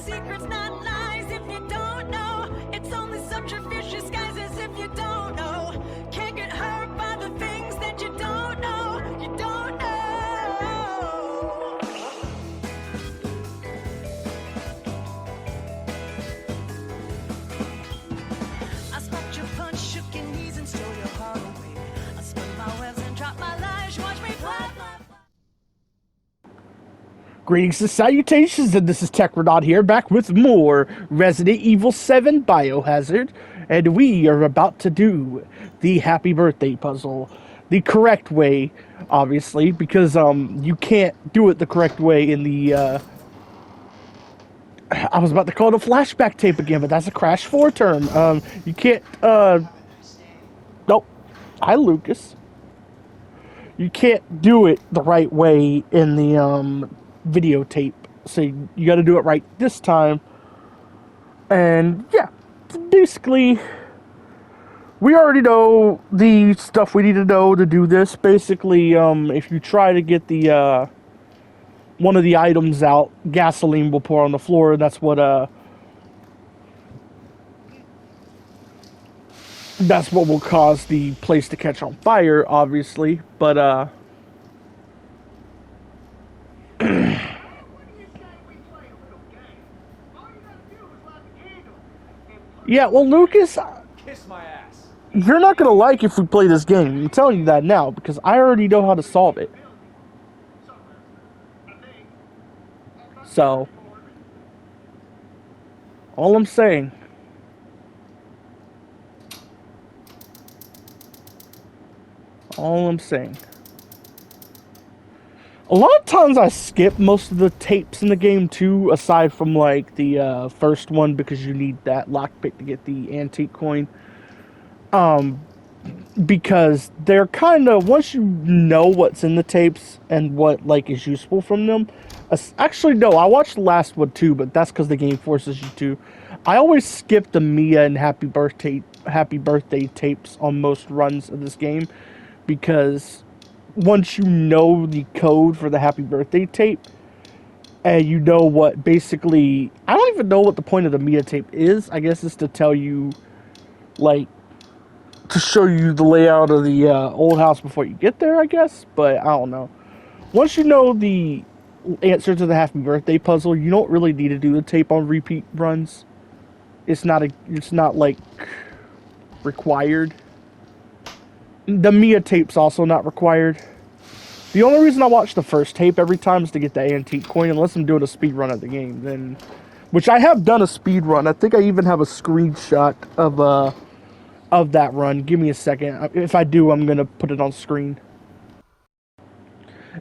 secrets, not lies. If you don't know, it's only subterfuge disguises. If you don't know, can't get hurt by the things that you don't know. You don't know. I smoked your punch, shook your knees, and stole your heart away. I spun my webs and dropped my lies. You watch me fly, fly, fly. Greetings and salutations, and this is TechRenot here, back with more Resident Evil 7 Biohazard, and we are about to do the Happy Birthday puzzle. The correct way, obviously, because, you can't do it the correct way in the, I was about to call it a flashback tape again, but that's a Crash 4 term. You can't, nope. Hi, Lucas. You can't do it the right way in the, videotape, so you got to do it right this time. And yeah, basically we already know the stuff we need to know to do this. Basically, if you try to get the one of the items out, gasoline will pour on the floor. That's what will cause the place to catch on fire, obviously. But yeah, well, Lucas, Kiss my ass. you're not gonna like if we play this game. I'm telling you that now, because I already know how to solve it. So, all I'm saying, a lot of times I skip most of the tapes in the game too, aside from like the first one, because you need that lockpick to get the antique coin. Because they're kind of, once you know what's in the tapes and what like is useful from them. Actually, no, I watched the last one too, but that's because the game forces you to. I always skip the Mia and Happy Birthday tapes on most runs of this game, because once you know the code for the Happy Birthday tape, and you know what, basically, I don't even know what the point of the Mia tape is. I guess it's to tell you, like, to show you the layout of the old house before you get there, I guess. But I don't know. Once you know the answer to the Happy Birthday puzzle, you don't really need to do the tape on repeat runs. It's not like required. The Mia tape's also not required. The only reason I watch the first tape every time is to get the antique coin, unless I'm doing a speed run of the game. Then, which I have done a speed run. I think I even have a screenshot of that run. Give me a second. If I do, I'm gonna put it on screen.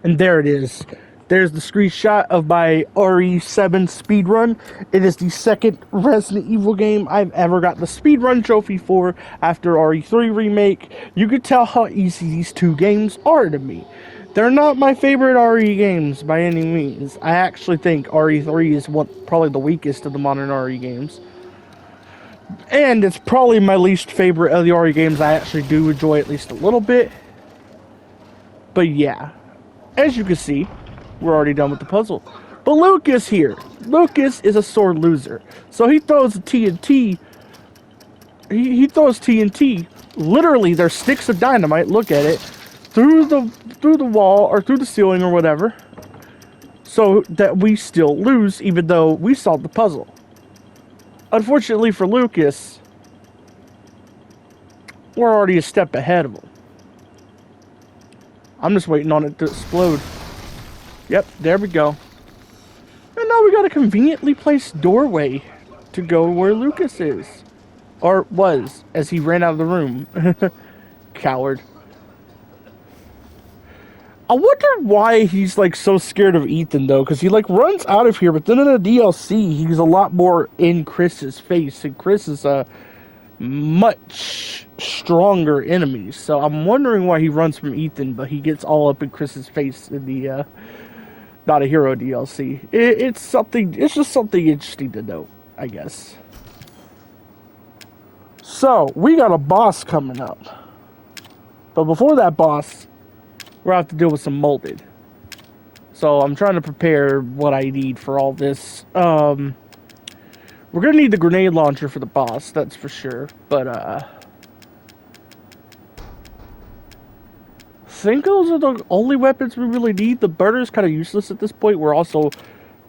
And there it is. There's the screenshot of my RE7 speedrun. It is the second Resident Evil game I've ever got the speedrun trophy for after RE3 Remake. You could tell how easy these two games are to me. They're not my favorite RE games by any means. I actually think RE3 is probably the weakest of the modern RE games. And it's probably my least favorite of the RE games I actually do enjoy at least a little bit. But yeah, as you can see, we're already done with the puzzle. But Lucas here. Lucas is a sore loser. So he throws a TNT. He throws TNT. Literally, they're sticks of dynamite. Look at it. Through the wall or through the ceiling or whatever. So that we still lose, even though we solved the puzzle. Unfortunately for Lucas, we're already a step ahead of him. I'm just waiting on it to explode. Yep, there we go. And now we got a conveniently placed doorway to go where Lucas is. Or was, as he ran out of the room. Coward. I wonder why he's like so scared of Ethan though, because he like runs out of here, but then in the DLC he's a lot more in Chris's face, and Chris is a much stronger enemy. So I'm wondering why he runs from Ethan, but he gets all up in Chris's face in the Not a Hero DLC. It's just something interesting to note, I guess. So we got a boss coming up, but before that boss, we're going to have to deal with some molded. So I'm trying to prepare what I need for all this. We're gonna need the grenade launcher for the boss, that's for sure. But I think those are the only weapons we really need. The burner is kind of useless at this point. We're also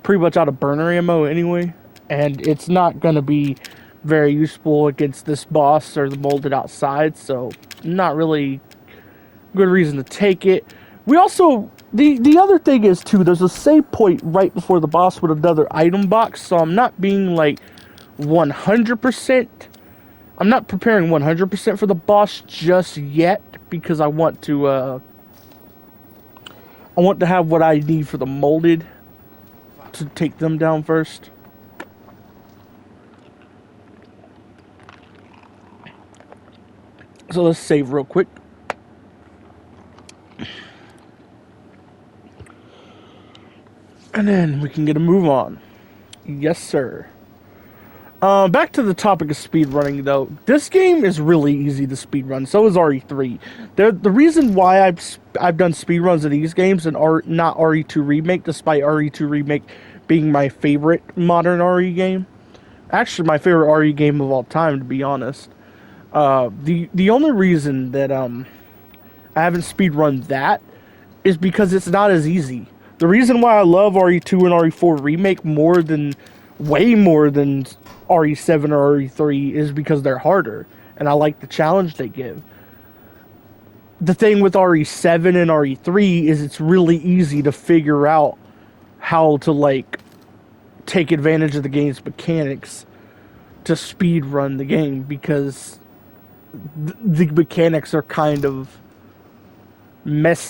pretty much out of burner ammo anyway, and it's not gonna be very useful against this boss or the molded outside, so not really good reason to take it. We also, the other thing is too, there's a save point right before the boss with another item box, so I'm not being like 100%, I'm not preparing 100% for the boss just yet, because I want to have what I need for the molded to take them down first. So let's save real quick. And then we can get a move on. Yes, sir. Back to the topic of speedrunning, though. This game is really easy to speedrun. So is RE3. The reason why I've done speedruns of these games and not RE2 Remake, despite RE2 Remake being my favorite modern RE game. Actually, my favorite RE game of all time, to be honest. The only reason that I haven't speedrun that is because it's not as easy. The reason why I love RE2 and RE4 Remake way more than RE7 or RE3 is because they're harder, and I like the challenge they give. The thing with RE7 and RE3 is it's really easy to figure out how to, like, take advantage of the game's mechanics to speedrun the game, because the mechanics are kind of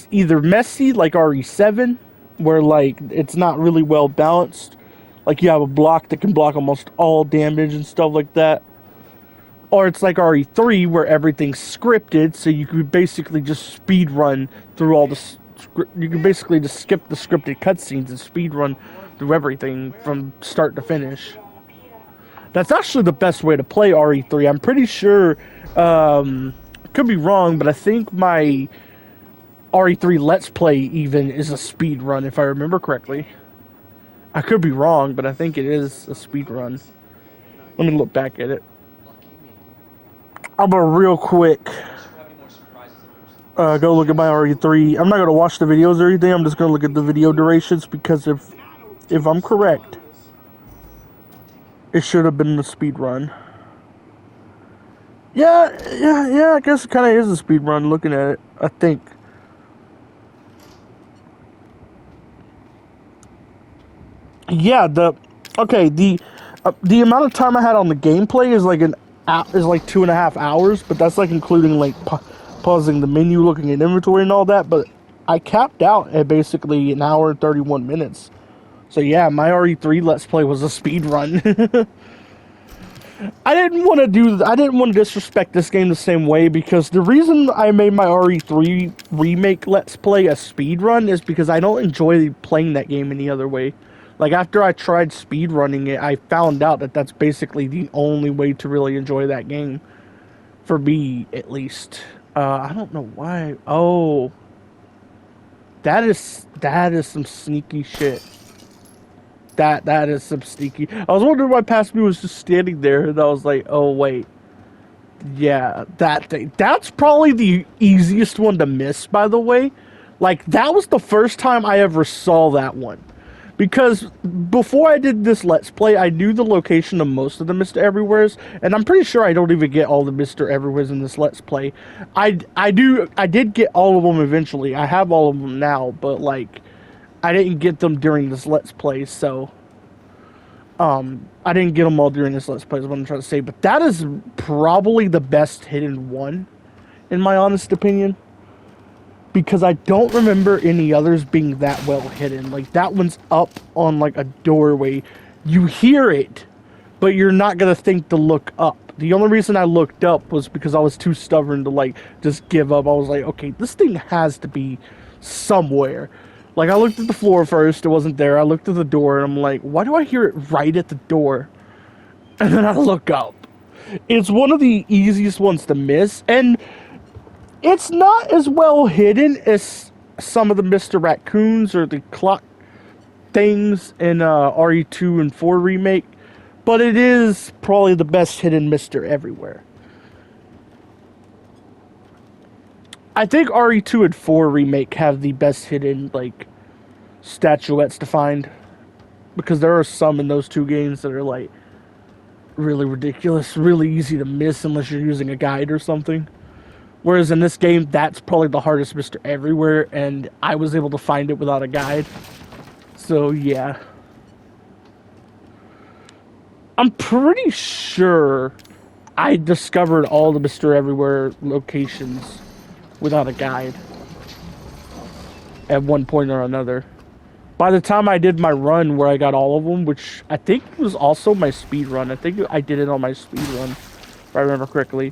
either messy like RE7, where like it's not really well balanced, like you have a block that can block almost all damage and stuff like that, or it's like RE3 where everything's scripted, so you can basically just speed run through all the you can basically just skip the scripted cutscenes and speed run through everything from start to finish. That's actually the best way to play RE3. I'm pretty sure, could be wrong, but I think my RE3 Let's Play even is a speed run, if I remember correctly. I could be wrong, but I think it is a speed run. Let me look back at it. I'm gonna real quick go look at my RE3. I'm not gonna watch the videos or anything. I'm just gonna look at the video durations, because if I'm correct, it should have been a speed run. Yeah. I guess it kind of is a speed run. Looking at it, I think. Yeah, the amount of time I had on the gameplay is like 2.5 hours, but that's like including like pausing the menu, looking at inventory and all that. But I capped out at basically an hour and 31 minutes. So yeah, my RE3 Let's Play was a speed run. I didn't want to disrespect this game the same way, because the reason I made my RE3 Remake Let's Play a speed run is because I don't enjoy playing that game any other way. Like, after I tried speedrunning it, I found out that that's basically the only way to really enjoy that game. For me, at least. I don't know why. Oh. That is some sneaky shit. That is some sneaky. I was wondering why past me was just standing there, and I was like, oh, wait. Yeah, that thing. That's probably the easiest one to miss, by the way. Like, that was the first time I ever saw that one. Because before I did this Let's Play, I knew the location of most of the Mr. Everywheres, and I'm pretty sure I don't even get all the Mr. Everywheres in this Let's Play. I did get all of them eventually. I have all of them now, but like, I didn't get them during this Let's Play, so I didn't get them all during this Let's Play is what I'm trying to say. But that is probably the best hidden one, in my honest opinion. Because I don't remember any others being that well hidden. Like, that one's up on, like, a doorway. You hear it, but you're not going to think to look up. The only reason I looked up was because I was too stubborn to, like, just give up. I was like, okay, this thing has to be somewhere. Like, I looked at the floor first. It wasn't there. I looked at the door, and I'm like, why do I hear it right at the door? And then I look up. It's one of the easiest ones to miss, and it's not as well hidden as some of the Mr. Raccoons or the clock things in RE2 and 4 Remake, but it is probably the best hidden Mr. everywhere. I think RE2 and 4 remake have the best hidden like statuettes to find, because there are some in those two games that are like really ridiculous, really easy to miss unless you're using a guide or something. Whereas in this game, that's probably the hardest Mr. everywhere, and I was able to find it without a guide. So yeah. I'm pretty sure I discovered all the Mr. Everywhere locations without a guide at one point or another. By the time I did my run where I got all of them, which I think was also my speed run. I think I did it on my speed run, if I remember correctly.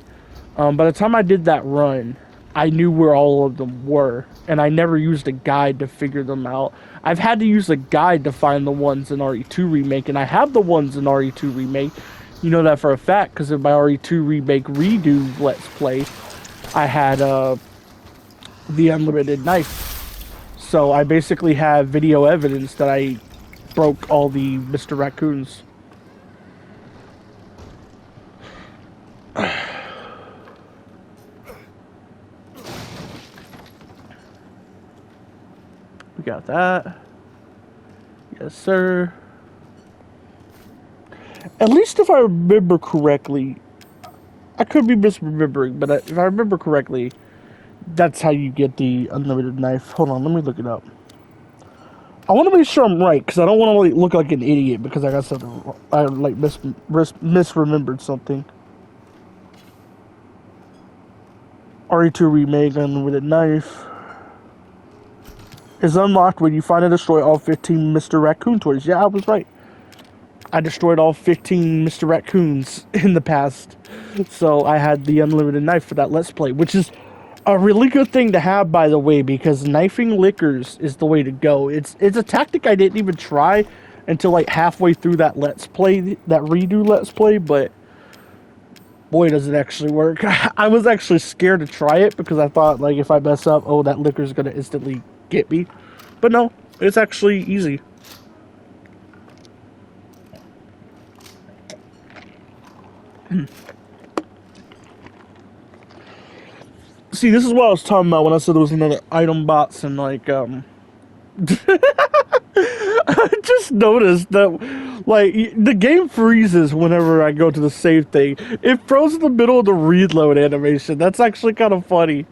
By the time I did that run, I knew where all of them were, and I never used a guide to figure them out. I've had to use a guide to find the ones in RE2 Remake, and I have the ones in RE2 Remake. You know that for a fact, because in my RE2 Remake redo Let's Play, I had the unlimited knife. So I basically have video evidence that I broke all the Mr. Raccoons. We got that. Yes, sir. At least if I remember correctly, I could be misremembering, but if I remember correctly, that's how you get the unlimited knife. Hold on, let me look it up. I want to make sure I'm right, because I don't want to like, look like an idiot because I got something wrong. I like misremembered something. RE2 Remake unlimited knife is unlocked when you find and destroy all 15 Mr. Raccoon toys. Yeah, I was right. I destroyed all 15 Mr. Raccoons in the past. So I had the unlimited knife for that Let's Play, which is a really good thing to have, by the way, because knifing lickers is the way to go. It's a tactic I didn't even try until like halfway through that Let's Play, that redo Let's Play, but boy, does it actually work. I was actually scared to try it because I thought, like, if I mess up, oh, that licker's gonna instantly get me. But no, it's actually easy. See, this is what I was talking about when I said there was another item bots and, like, I just noticed that, like, the game freezes whenever I go to the save thing. It froze in the middle of the reload animation. That's actually kind of funny.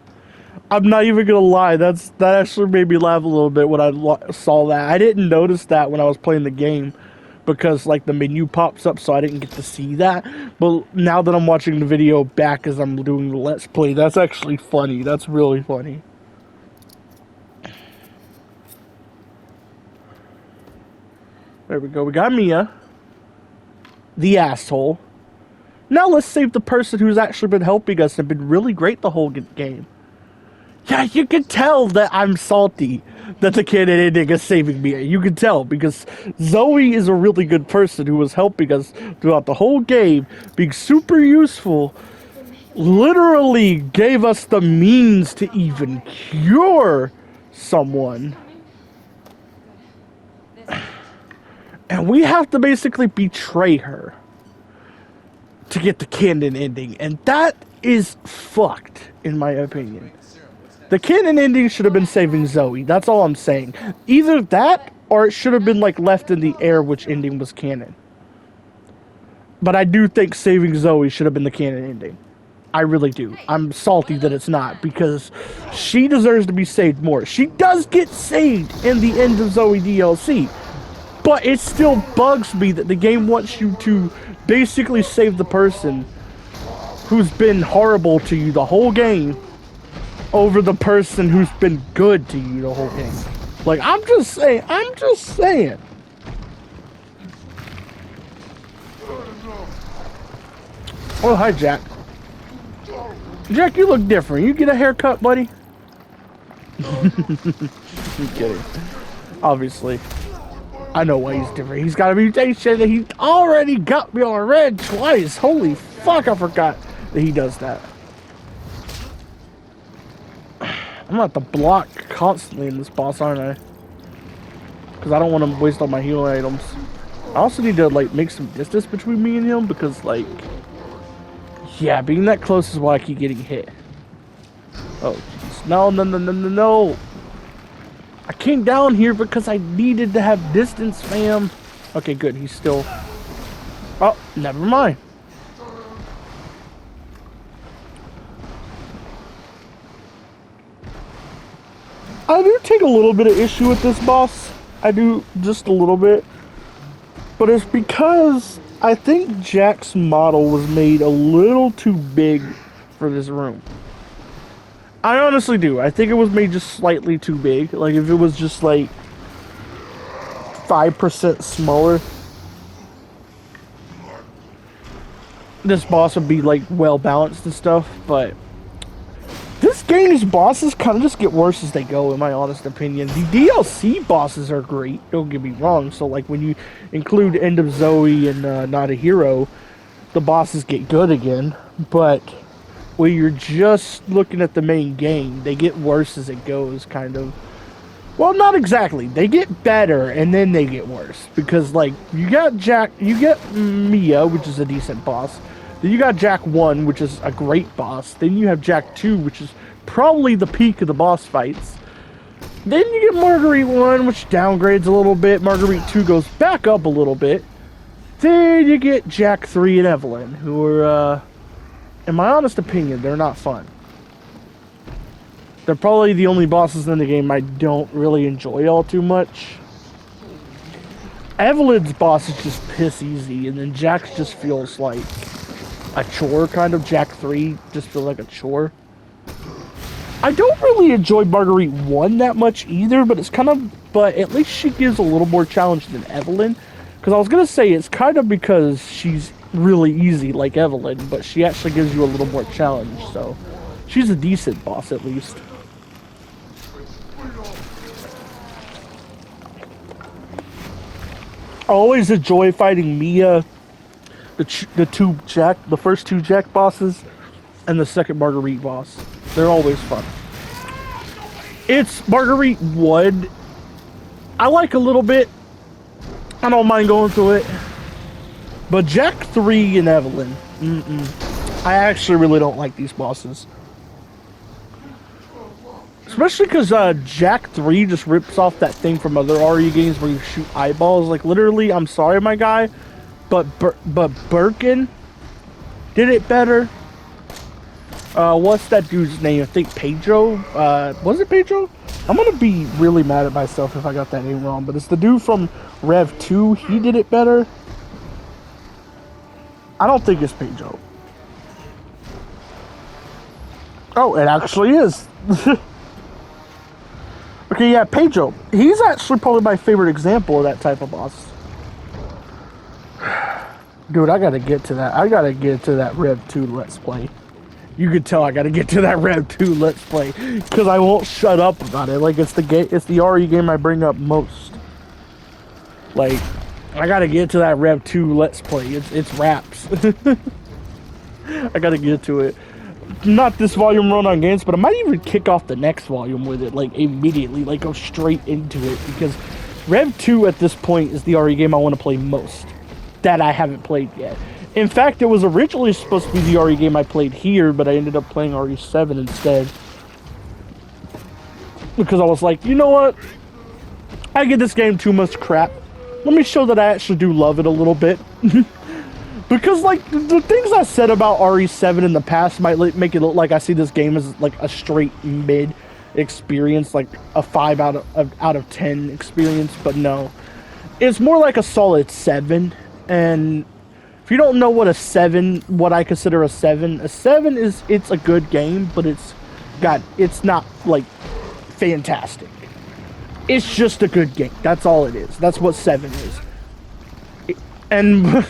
I'm not even gonna lie. That actually made me laugh a little bit when I saw that. I didn't notice that when I was playing the game because, like, the menu pops up, so I didn't get to see that. But now that I'm watching the video back as I'm doing the Let's Play, that's actually funny. That's really funny. There we go. We got Mia, the asshole. Now let's save the person who's actually been helping us and been really great the whole game. Yeah, you can tell that I'm salty that the canon ending is saving Mia. You can tell because Zoe is a really good person who was helping us throughout the whole game, being super useful. Literally gave us the means to even cure someone. And we have to basically betray her to get the canon ending. And that is fucked, in my opinion. The canon ending should have been saving Zoe. That's all I'm saying. Either that, or it should have been like left in the air which ending was canon. But I do think saving Zoe should have been the canon ending. I really do. I'm salty that it's not, because she deserves to be saved more. She does get saved in the end of Zoe DLC. But it still bugs me that the game wants you to basically save the person who's been horrible to you the whole game over the person who's been good to you the whole game. Like, I'm just saying. Oh, hi, Jack. Jack, you look different. You get a haircut, buddy? I'm kidding. Obviously. I know why he's different. He's got a mutation and he already got me on red twice. Holy fuck, I forgot that he does that. I'm gonna have to block constantly in this boss, aren't I? Because I don't want to waste all my healing items. I also need to, like, make some distance between me and him because, like, yeah, being that close is why I keep getting hit. Oh, jeez. No, no, no, no, no, no. I came down here because I needed to have distance, fam. Okay, good. He's still... Oh, never mind. I do take a little bit of issue with this boss. I do, just a little bit. But it's because I think Jack's model was made a little too big for this room. I honestly do. I think it was made just slightly too big. Like, if it was just, like, 5% smaller, this boss would be, like, well balanced and stuff. But this game's bosses kind of just get worse as they go, in my honest opinion. The DLC bosses are great, don't get me wrong. So, like, when you include End of Zoe and Not a Hero, the bosses get good again. But when you're just looking at the main game, they get worse as it goes, kind of. Well, not exactly. They get better, and then they get worse. Because, like, you got Jack, you get Mia, which is a decent boss. Then you got Jack 1, which is a great boss. Then you have Jack 2, which is probably the peak of the boss fights. Then you get Marguerite 1, which downgrades a little bit. Marguerite 2 goes back up a little bit. Then you get Jack 3 and Evelyn, who are, in my honest opinion, they're not fun. They're probably the only bosses in the game I don't really enjoy all too much. Evelyn's boss is just piss easy, and then Jack's just feels like a chore, kind of. Jack 3 just feels like a chore. I don't really enjoy Marguerite 1 that much either, but it's kind of... But at least she gives a little more challenge than Evelyn. Because I was going to say, it's kind of because she's really easy like Evelyn, but she actually gives you a little more challenge, so... She's a decent boss, at least. I always enjoy fighting Mia, the first two Jack bosses, and the second Marguerite boss. They're always fun. It's Marguerite 1. I like a little bit. I don't mind going through it. But Jack 3 and Evelyn, I actually really don't like these bosses. Especially because Jack 3 just rips off that thing from other RE games where you shoot eyeballs. Like, literally, I'm sorry, my guy, but Birkin did it better. What's that dude's name? I think Pedro? Was it Pedro? I'm gonna be really mad at myself if I got that name wrong, but it's the dude from Rev 2. He did it better. I don't think it's Pedro. Oh, it actually is. Okay, yeah, Pedro. He's actually probably my favorite example of that type of boss. Dude, I gotta get to that. I gotta get to that Rev 2 Let's Play. You can tell I gotta get to that Rev 2 Let's Play. Because I won't shut up about it. Like, it's the RE game I bring up most. Like, I gotta get to that Rev 2 Let's Play. It's raps. I gotta get to it. Not this volume run on games, but I might even kick off the next volume with it, like, immediately, like, go straight into it, because Rev 2 at this point is the RE game I want to play most, that I haven't played yet. In fact, it was originally supposed to be the RE game I played here, but I ended up playing RE7 instead, because I was like, you know what, I give this game too much crap, let me show that I actually do love it a little bit. Because, like, the things I said about RE7 in the past might make it look like I see this game as, like, a straight mid experience, like a 5 out of 10 experience, but no. It's more like a solid 7, and if you don't know what I consider a 7 is, it's a good game, but it's not, like, fantastic. It's just a good game. That's all it is. That's what 7 is. And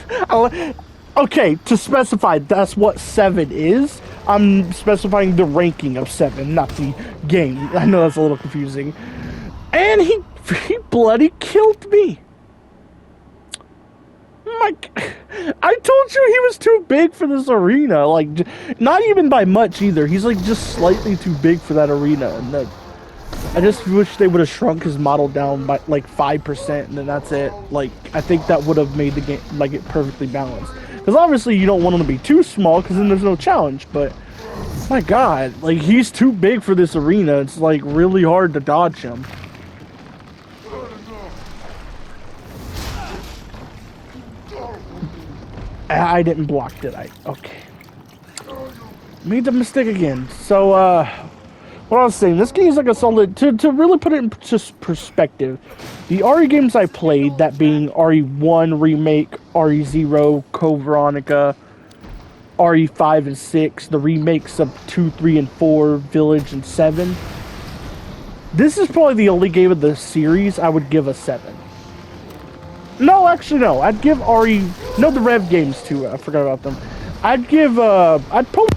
okay, to specify that's what 7 is, I'm specifying the ranking of 7, not the game. I know that's a little confusing. And he bloody killed me. Like, I told you he was too big for this arena. Like, not even by much either. He's like just slightly too big for that arena. And I just wish they would have shrunk his model down by like 5%, and then that's it. Like, I think that would have made the game like it perfectly balanced. Because obviously you don't want him to be too small, because then there's no challenge. But my God, like he's too big for this arena. It's like really hard to dodge him. I didn't block, did I? Okay. Made the mistake again. So, what I was saying, this game's like a solid, to really put it in just perspective, the RE games I played, that being RE1 Remake, RE0, Code Veronica, RE5 and 6, the remakes of 2, 3, and 4, Village, and 7, this is probably the only game of the series I would give a 7. No, actually, no. I'd give RE... No, the Rev games, too. I forgot about them. I'd give, I'd probably...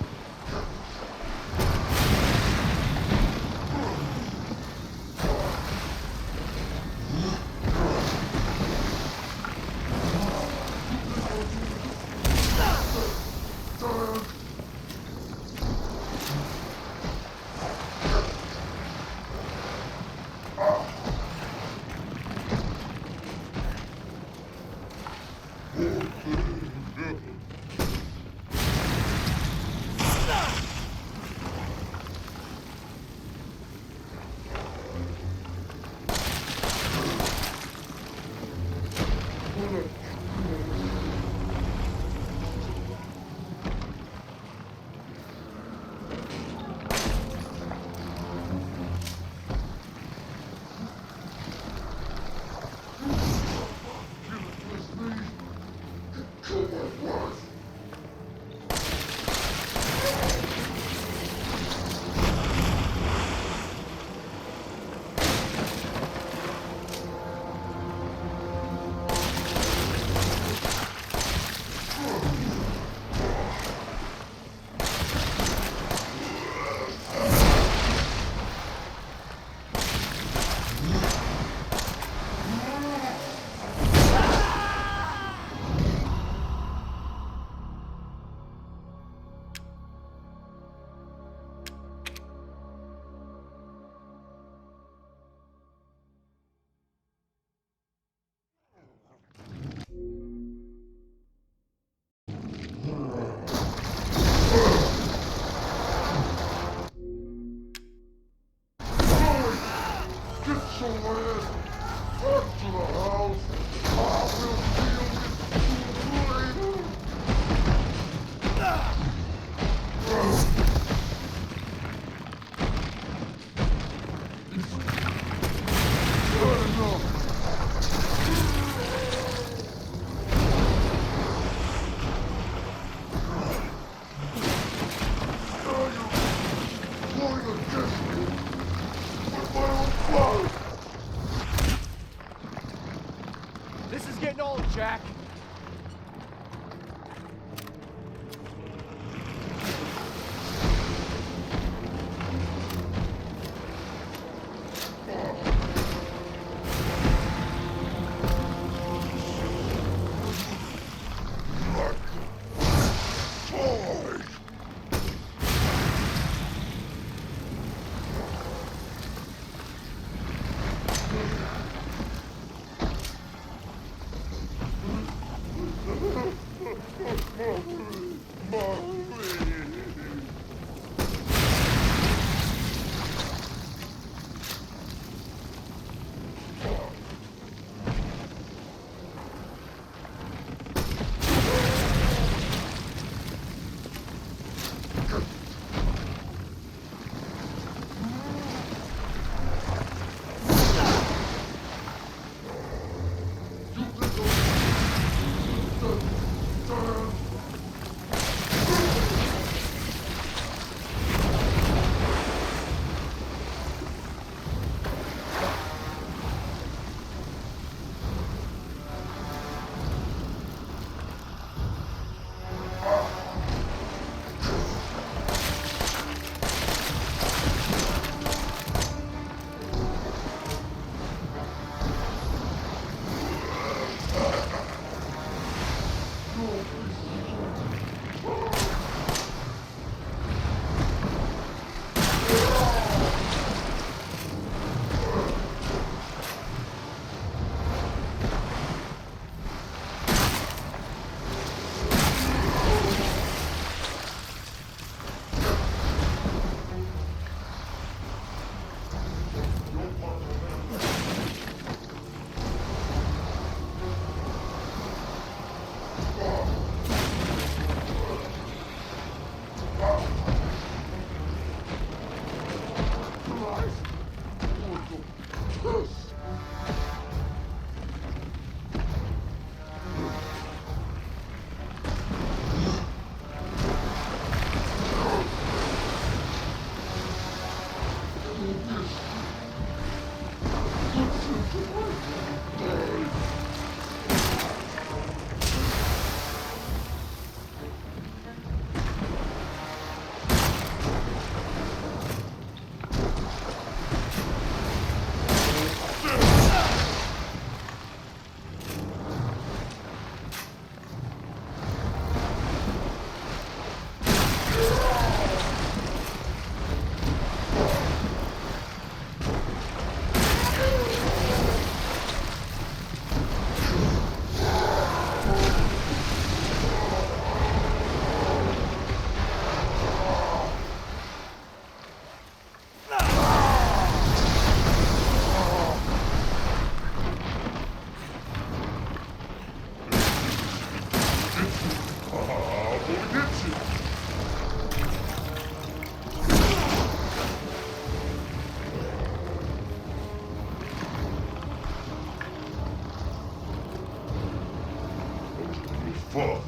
father.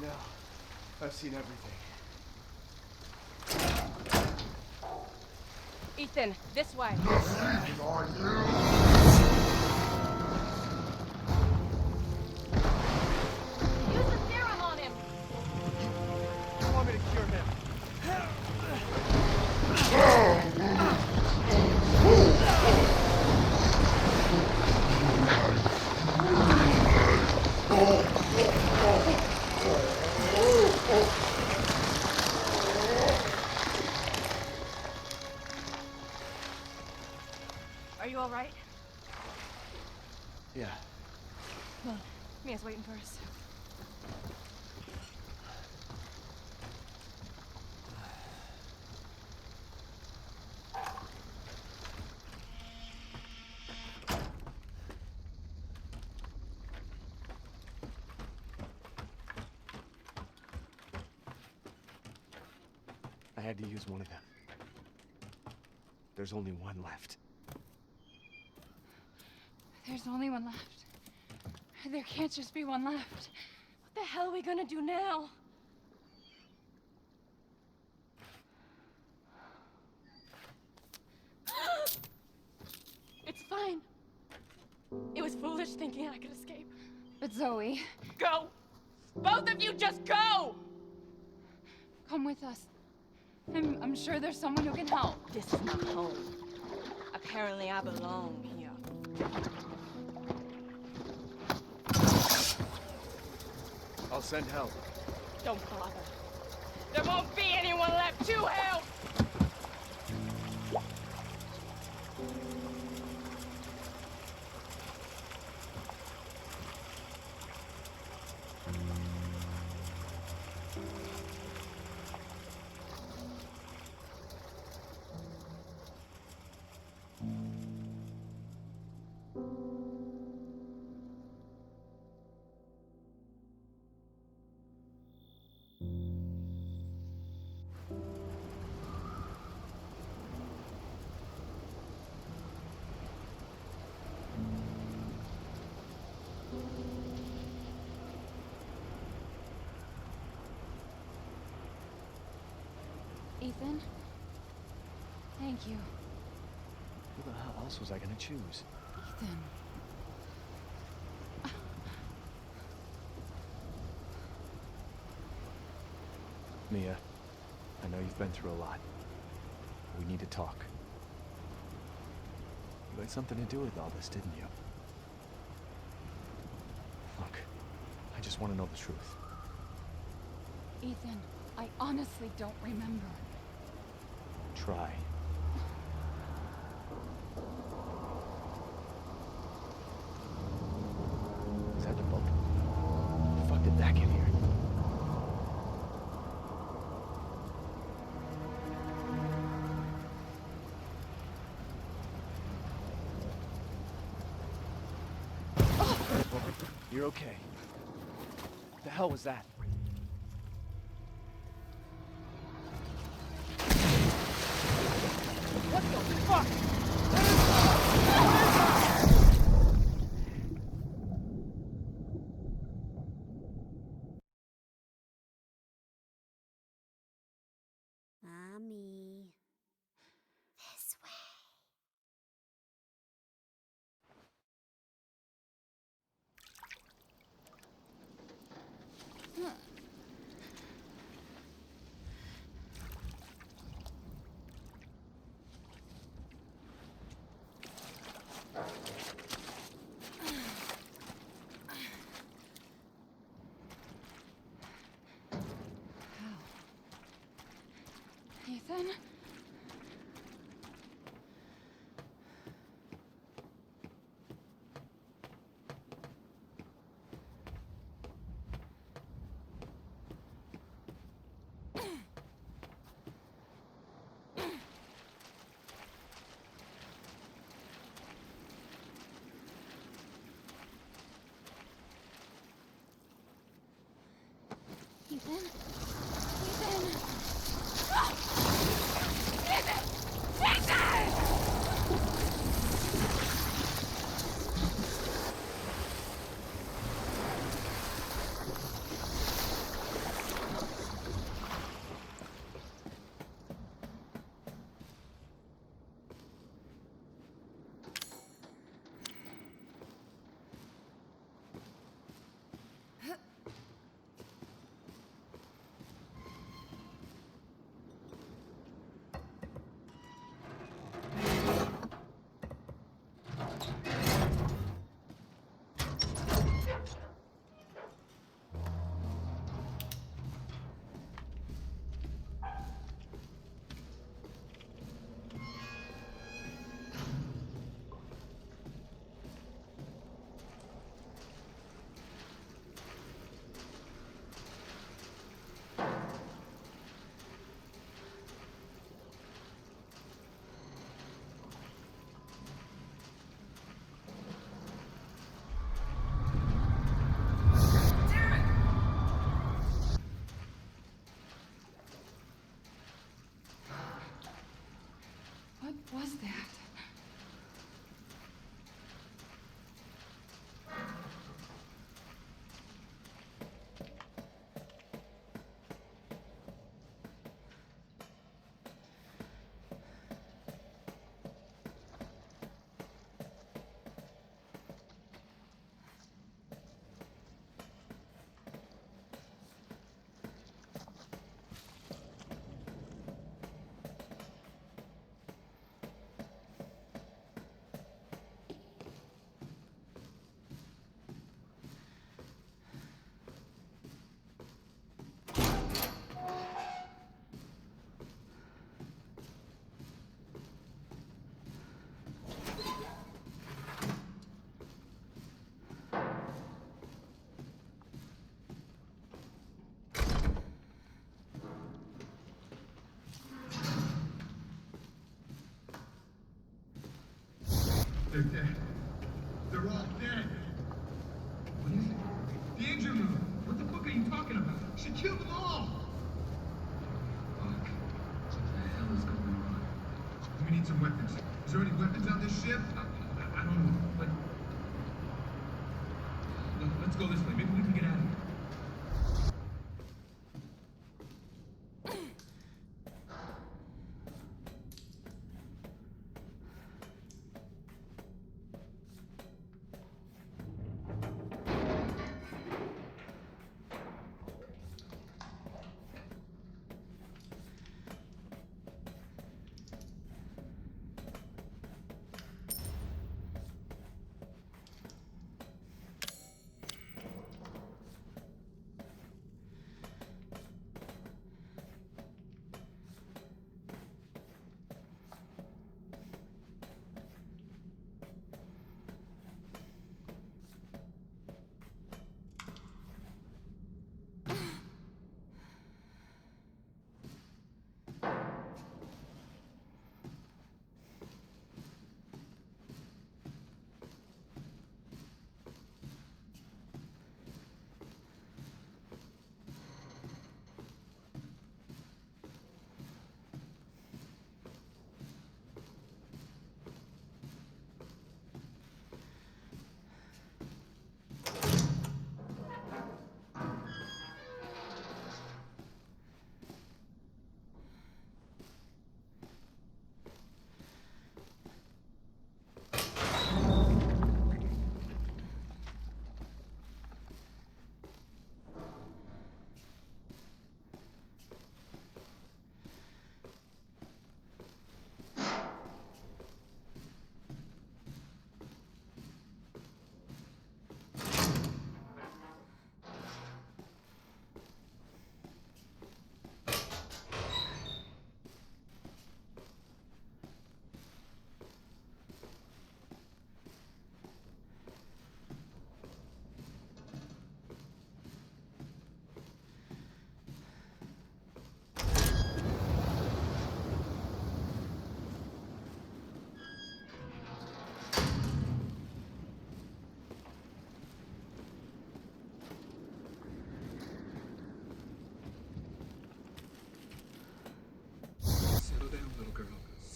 Now, I've seen everything. Ethan, this way. Deceiving, are you? Use the serum on him. You want me to cure him? Are you all right? Yeah. Well, Mia's waiting for us. I had to use one of them. There's only one left. There's only one left. There can't just be one left. What the hell are we gonna do now? It's fine. It was foolish thinking I could escape. But Zoe, Go! Both of you just go! come with us. I'm sure there's someone who can help. This is my home. Apparently I belong here. I'll send help. Don't bother. There won't be anyone left to help! Ethan? Thank you. Who the hell else was I gonna choose? Ethan. Mia, I know you've been through a lot. We need to talk. You had something to do with all this, didn't you? Look, I just want to know the truth. Ethan, I honestly don't remember. Try. Is that the boat? How the fuck did that get here? You're okay. What the hell was that? What the fuck? Mommy. This way. Ethan? What was that? They're dead. They're all dead. What is it? Danger move. What the fuck are you talking about? She killed them all. Fuck. What the hell is going on? We need some weapons. Is there any weapons on this ship? I don't know, but... Look, let's go this way. Maybe we can get out of here.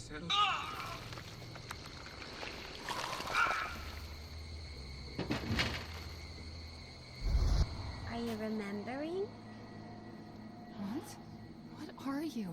settle. Are you remembering? What? What are you?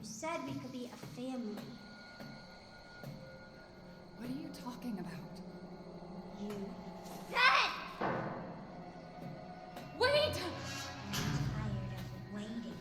You said we could be a family. What are you talking about? You said! Wait! I'm tired of waiting.